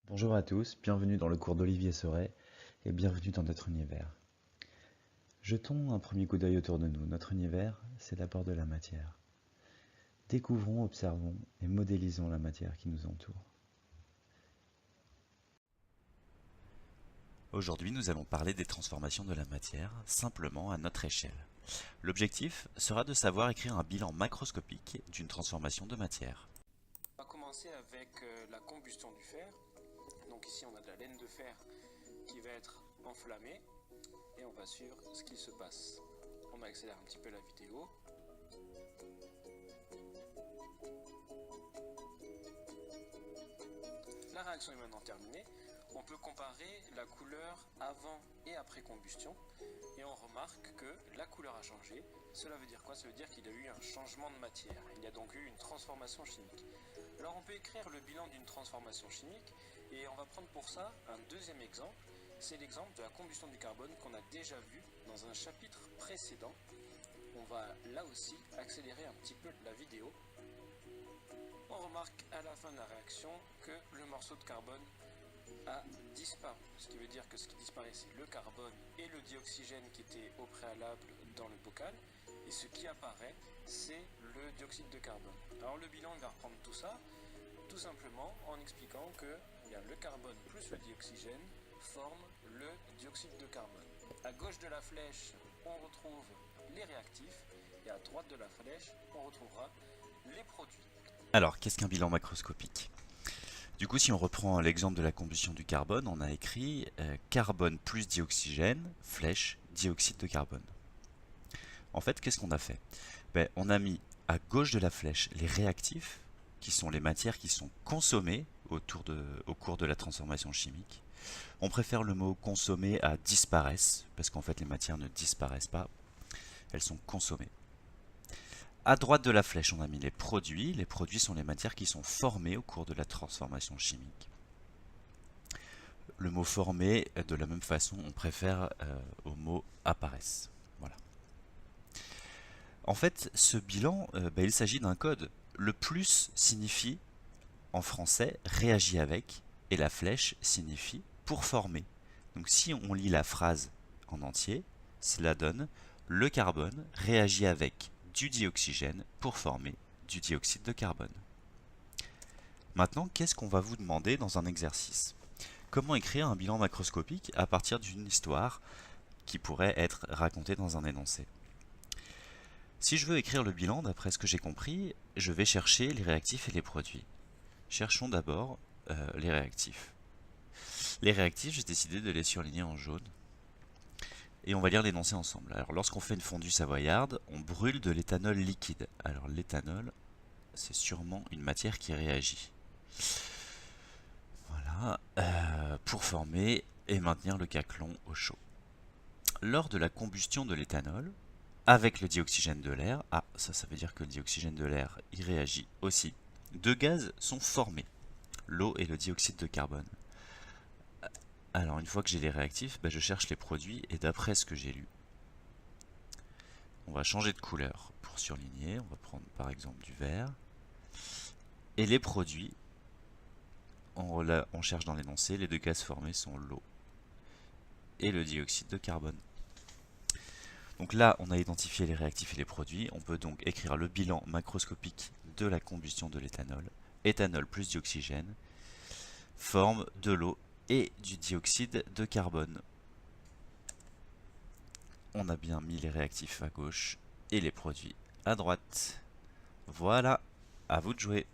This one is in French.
Bonjour à tous, bienvenue dans le cours d'Olivier Sauret et bienvenue dans notre univers. Jetons un premier coup d'œil autour de nous. Notre univers, c'est d'abord de la matière. Découvrons, observons et modélisons la matière qui nous entoure. Aujourd'hui, nous allons parler des transformations de la matière, simplement à notre échelle. L'objectif sera de savoir écrire un bilan macroscopique d'une transformation de matière. On va commencer avec la combustion du fer. Donc ici on a de la laine de fer qui va être enflammée et on va suivre ce qui se passe. On accélère un petit peu la vidéo. La réaction est maintenant terminée. On peut comparer la couleur avant et après combustion et on remarque que la couleur a changé. Cela veut dire quoi? Ça veut dire qu'il y a eu un changement de matière. Il y a donc eu une transformation chimique. Alors on peut écrire le bilan d'une transformation chimique et on va prendre pour ça un deuxième exemple. C'est l'exemple de la combustion du carbone qu'on a déjà vu dans un chapitre précédent. On va là aussi accélérer un petit peu la vidéo. On remarque à la fin de la réaction que le morceau de carbone a disparu. Ce qui veut dire que ce qui disparaît, c'est le carbone et le dioxygène qui était au préalable dans le bocal. Et ce qui apparaît, c'est le dioxyde de carbone. Alors le bilan, il va reprendre tout ça, tout simplement en expliquant que le carbone plus le dioxygène forment le dioxyde de carbone. À gauche de la flèche, on retrouve les réactifs et à droite de la flèche, on retrouvera les produits. Alors, qu'est-ce qu'un bilan macroscopique? Du coup, si on reprend l'exemple de la combustion du carbone, on a écrit carbone plus dioxygène, flèche, dioxyde de carbone. En fait, qu'est-ce qu'on a fait? On a mis à gauche de la flèche les réactifs, qui sont les matières qui sont consommées au cours de la transformation chimique. On préfère le mot consommer à disparaissent, parce qu'en fait les matières ne disparaissent pas, elles sont consommées. À droite de la flèche, on a mis les produits. Les produits sont les matières qui sont formées au cours de la transformation chimique. Le mot formé, de la même façon, on préfère au mot apparaissent. Voilà. En fait, ce bilan, il s'agit d'un code. Le plus signifie, en français, réagit avec, et la flèche signifie pour former. Donc si on lit la phrase en entier, cela donne le carbone réagit avec du dioxygène pour former du dioxyde de carbone. Maintenant, qu'est-ce qu'on va vous demander dans un exercice? Comment écrire un bilan macroscopique à partir d'une histoire qui pourrait être racontée dans un énoncé? Si je veux écrire le bilan, d'après ce que j'ai compris, je vais chercher les réactifs et les produits. Cherchons d'abord les réactifs. Les réactifs, j'ai décidé de les surligner en jaune. Et on va lire l'énoncé ensemble. Alors, lorsqu'on fait une fondue savoyarde, on brûle de l'éthanol liquide. Alors, l'éthanol, c'est sûrement une matière qui réagit. Voilà, pour former et maintenir le caclon au chaud. Lors de la combustion de l'éthanol, avec le dioxygène de l'air, ça veut dire que le dioxygène de l'air, il réagit aussi. Deux gaz sont formés, l'eau et le dioxyde de carbone. Alors, une fois que j'ai les réactifs, je cherche les produits et d'après ce que j'ai lu, on va changer de couleur pour surligner. On va prendre par exemple du vert. Et les produits, on cherche dans l'énoncé, les deux gaz formés sont l'eau et le dioxyde de carbone. Donc là, on a identifié les réactifs et les produits. On peut donc écrire le bilan macroscopique de la combustion de l'éthanol. Éthanol plus dioxygène forme de l'eau et du dioxyde de carbone. On a bien mis les réactifs à gauche et les produits à droite. Voilà, à vous de jouer.